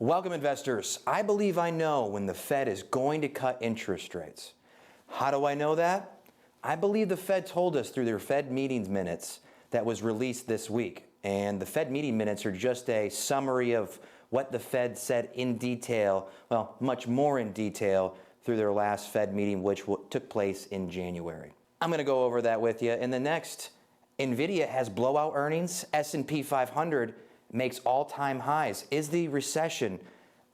Welcome, investors. I believe I know when the Fed is going to cut interest rates. How do I know that? I believe the Fed told us through their Fed meetings minutes that was released this week. And the Fed meeting minutes are just a summary of what the Fed said in detail, well, much more in detail through their last Fed meeting, which took place in January. I'm going to go over that with you. In the next, NVIDIA has blowout earnings. S&P 500 makes all-time highs. Is the recession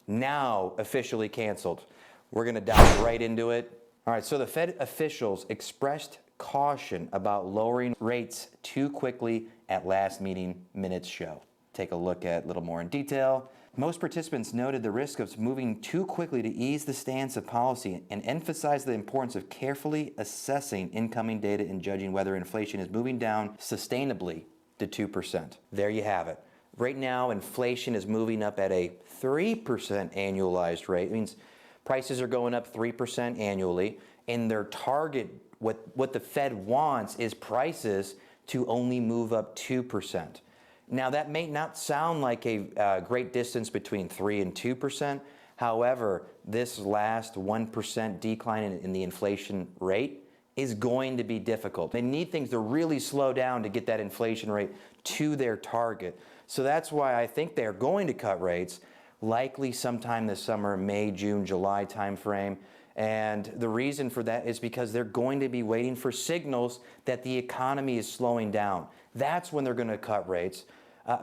now officially canceled? We're going to dive right into it. All right, so the Fed officials expressed caution about lowering rates too quickly at last meeting minutes show. Take a look at a little more in detail. Most participants noted the risk of moving too quickly to ease the stance of policy and emphasized the importance of carefully assessing incoming data and judging whether inflation is moving down sustainably to 2%. There you have it. Right now, inflation is moving up at a 3% annualized rate. It means prices are going up 3% annually, and their target, what the Fed wants, is prices to only move up 2%. Now, that may not sound like a great distance between 3 and 2%. However, this last 1% decline in the inflation rate is going to be difficult. They need things to really slow down to get that inflation rate to their target. So that's why I think they're going to cut rates, likely sometime this summer, May, June, July timeframe. And the reason for that is because they're going to be waiting for signals that the economy is slowing down. That's when they're going to cut rates.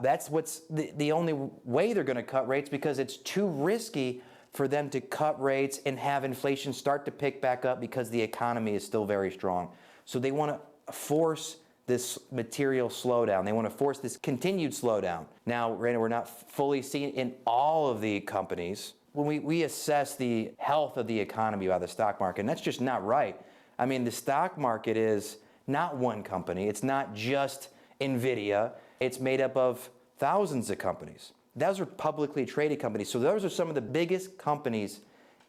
That's what's the only way they're going to cut rates, because it's too risky for them to cut rates and have inflation start to pick back up because the economy is still very strong. So they want to force this material slowdown. They want to force this continued slowdown. Now, we're not fully seeing in all of the companies. When we assess the health of the economy by the stock market, and that's just not right. I mean, the stock market is not one company. It's not just NVIDIA. It's made up of thousands of companies. Those are publicly traded companies. So those are some of the biggest companies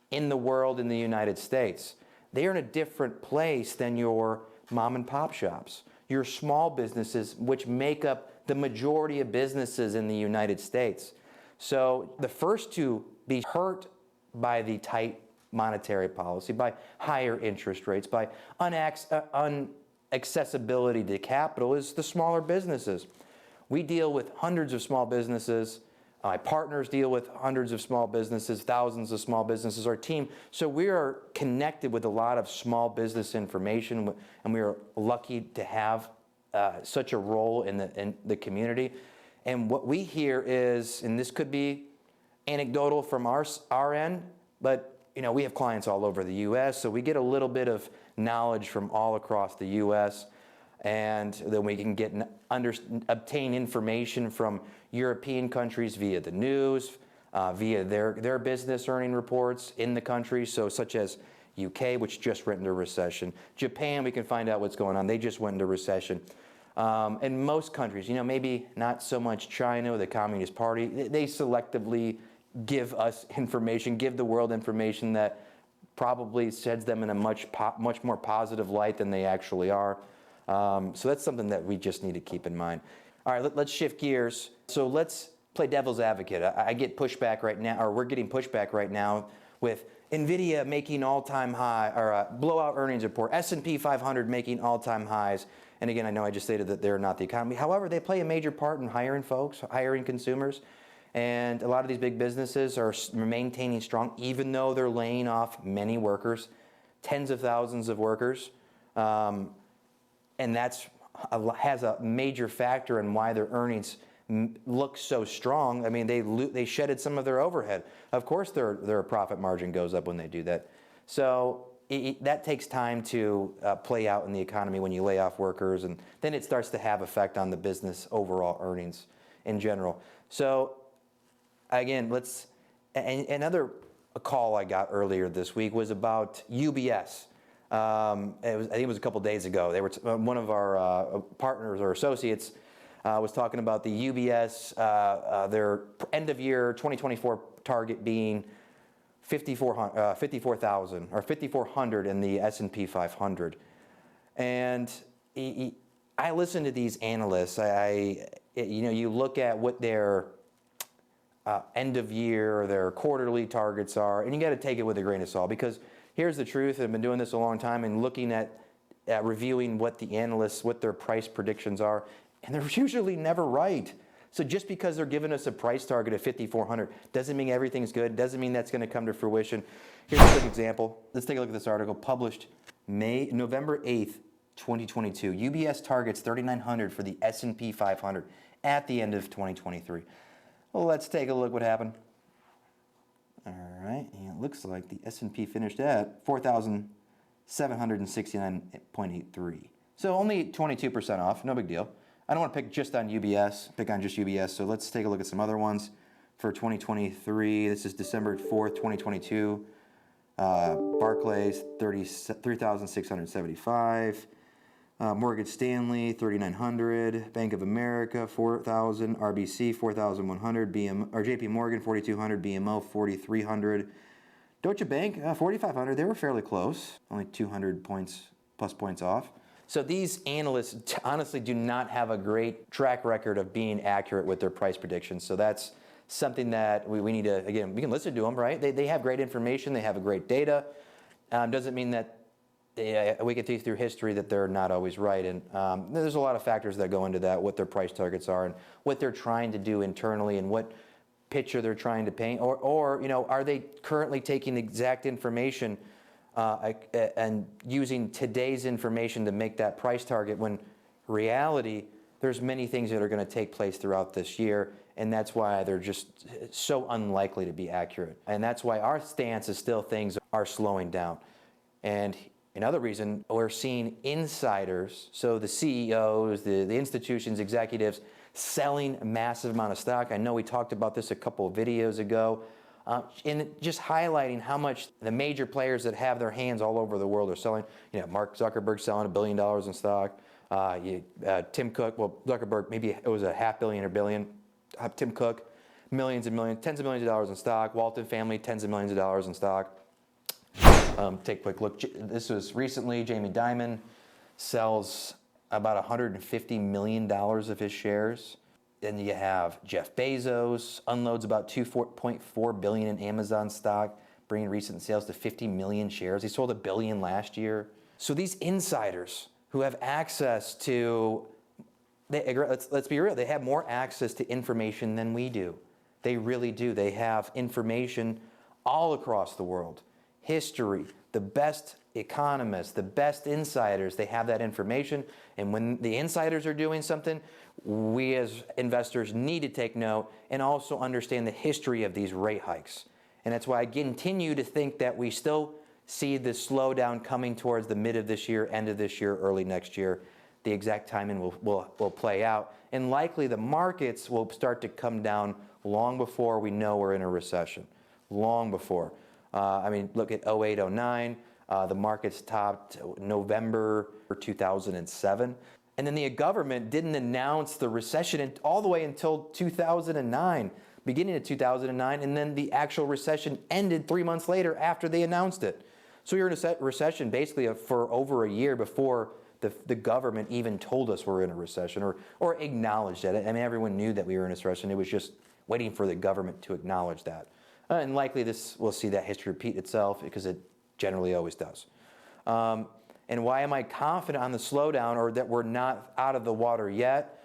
in the world in the United States. They are in a different place than your mom and pop shops, your small businesses, which make up the majority of businesses in the United States. So the first to be hurt by the tight monetary policy, by higher interest rates, by unaccessibility to capital is the smaller businesses. We deal with hundreds of small businesses. My partners deal with hundreds of small businesses, thousands of small businesses, our team. So we are connected with a lot of small business information, and we are lucky to have such a role in the community. And what we hear is, and this could be anecdotal from our end, but we have clients all over the U.S., so we get a little bit of knowledge from all across the U.S., and then we can obtain information from European countries via the news, via their business earning reports in the country, so such as UK, which just went into recession. Japan, we can find out what's going on. They just went into recession. And most countries, maybe not so much China, the Communist Party, they selectively give us information, give the world information that probably sheds them in a much more positive light than they actually are. So that's something that we just need to keep in mind. All right, let's shift gears. So let's play devil's advocate. I get pushback right now, or we're getting pushback right now with NVIDIA making all-time high, or blowout earnings report, S&P 500 making all-time highs. And again, I know I just stated that they're not the economy. However, they play a major part in hiring folks, hiring consumers. And a lot of these big businesses are maintaining strong, even though they're laying off many workers, tens of thousands of workers. And that's has a major factor in why their earnings look so strong. I mean, they shedded some of their overhead. Of course, their profit margin goes up when they do that. So that takes time to play out in the economy when you lay off workers, and then it starts to have effect on the business overall earnings in general. So again, another call I got earlier this week was about UBS. I think it was a couple days ago. They were one of our partners or associates was talking about the UBS, their end of year 2024 target being 54,000 or 5,400 in the S&P 500. And I listen to these analysts. You look at what their end of year, their quarterly targets are, and you got to take it with a grain of salt, because here's the truth. I've been doing this a long time and looking at reviewing what the analysts, what their price predictions are, and they're usually never right. So just because they're giving us a price target of 5,400 doesn't mean everything's good, doesn't mean that's going to come to fruition. Here's a quick example. Let's take a look at this article published November 8th, 2022. UBS targets 3,900 for the S&P 500 at the end of 2023. Well, let's take a look what happened. All right, and it looks like the S&P finished at 4,769.83. So only 22% off, no big deal. I don't want to pick just on UBS, so let's take a look at some other ones for 2023. This is December 4th, 2022. Barclays, 3,675. Morgan Stanley, 3,900. Bank of America, 4,000. RBC, 4,100. JP Morgan, 4,200. BMO, 4,300. Deutsche Bank, 4,500. They were fairly close, only 200 plus points off. So these analysts honestly do not have a great track record of being accurate with their price predictions. So that's something that we need to, again, we can listen to them, right? They have great information, they have great data. Doesn't mean that we can see through history that they're not always right. And there's a lot of factors that go into that, what their price targets are and what they're trying to do internally and what picture they're trying to paint. Or are they currently taking exact information and using today's information to make that price target, when reality, there's many things that are going to take place throughout this year, and that's why they're just so unlikely to be accurate. And that's why our stance is still things are slowing down. And another reason, we're seeing insiders, so the CEOs, the institutions, executives, selling a massive amount of stock. I know we talked about this a couple of videos ago. And just highlighting how much the major players that have their hands all over the world are selling. Mark Zuckerberg selling $1 billion in stock. Tim Cook, well, Zuckerberg, maybe it was $500 million or $1 billion. Tim Cook, millions and millions, tens of millions of dollars in stock. Walton family, tens of millions of dollars in stock. Take a quick look. This was recently, Jamie Dimon sells about $150 million of his shares. Then you have Jeff Bezos, unloads about $2.4 billion in Amazon stock, bringing recent sales to 50 million shares. He sold $1 billion last year. So these insiders who have access to, let's be real, they have more access to information than we do. They really do. They have information all across the world. History, the best economists, the best insiders, they have that information. And when the insiders are doing something, we as investors need to take note and also understand the history of these rate hikes. And that's why I continue to think that we still see this slowdown coming towards the mid of this year, end of this year, early next year. The exact timing will play out. And likely the markets will start to come down long before we know we're in a recession. Long before. Look at 08, 09. The markets topped November 2007. And then the government didn't announce the recession all the way until 2009, beginning of 2009, and then the actual recession ended 3 months later after they announced it. So you're in a recession basically for over a year before the government even told us we're in a recession or acknowledged it. Everyone knew that we were in a recession. It was just waiting for the government to acknowledge that. And likely we'll see that history repeat itself because it generally always does. And why am I confident on the slowdown, or that we're not out of the water yet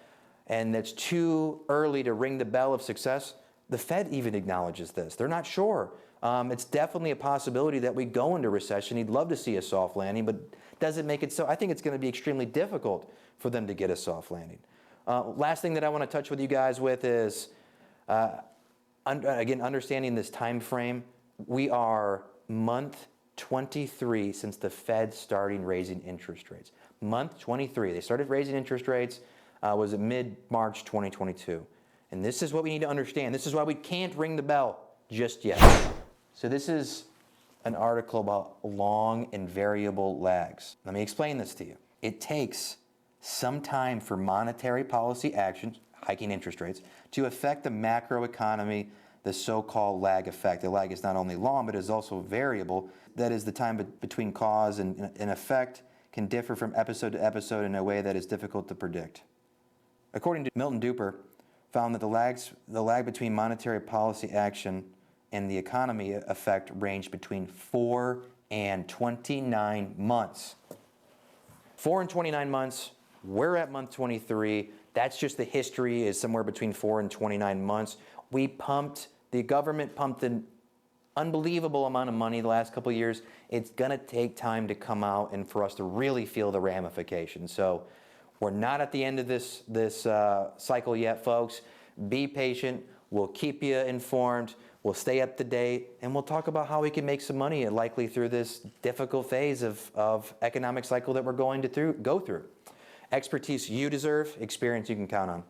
and it's too early to ring the bell of success? The Fed even acknowledges this. They're not sure. It's definitely a possibility that we go into recession. He'd love to see a soft landing, but doesn't make it so. I think it's going to be extremely difficult for them to get a soft landing. Last thing that I want to touch with you guys with is, again, understanding this time frame. We are month 23 since the Fed starting raising interest rates. Month 23. They started raising interest rates, was it mid-March 2022. And this is what we need to understand. This is why we can't ring the bell just yet. So this is an article about long and variable lags. Let me explain this to you. It takes some time for monetary policy actions, hiking interest rates, to affect the macroeconomy, the so-called lag effect. The lag is not only long, but is also variable. That is, the time between cause and effect can differ from episode to episode in a way that is difficult to predict. According to Milton Duper, found that the lag between monetary policy action and the economy effect ranged between 4 and 29 months. 4 and 29 months, we're at month 23. That's just the history is somewhere between 4 and 29 months. The government pumped an unbelievable amount of money the last couple of years. It's gonna take time to come out and for us to really feel the ramifications. So we're not at the end of this cycle yet, folks. Be patient. We'll keep you informed. We'll stay up to date, and we'll talk about how we can make some money likely through this difficult phase of economic cycle that we're going to go through. Expertise you deserve, experience you can count on.